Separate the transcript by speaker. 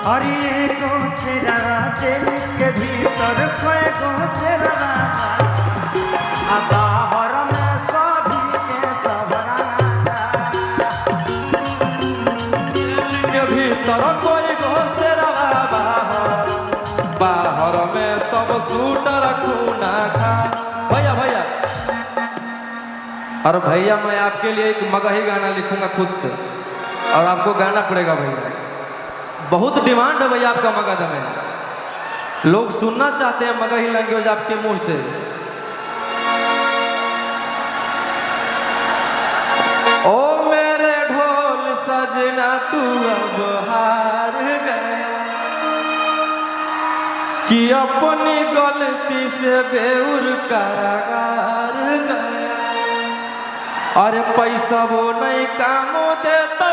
Speaker 1: अरे गो सेरा दिल के भीतर कोई गो सेरा बाहर में सभी के सबरा
Speaker 2: के भीतर कोई गो सेरा बाहर में सब सूटर खूना खा। भैया भैया और भैया मैं आपके लिए एक मगही गाना लिखूंगा खुद से और आपको गाना पड़ेगा भैया। बहुत डिमांड है भैया आपका मगध में, लोग सुनना चाहते हैं मगही लैंग्वेज आपके मुंह से। ओ मेरे ढोल सजना तू अब हार गया कि अपनी गलती से बेउर कारागार गया। अरे पैसा वो नहीं काम देता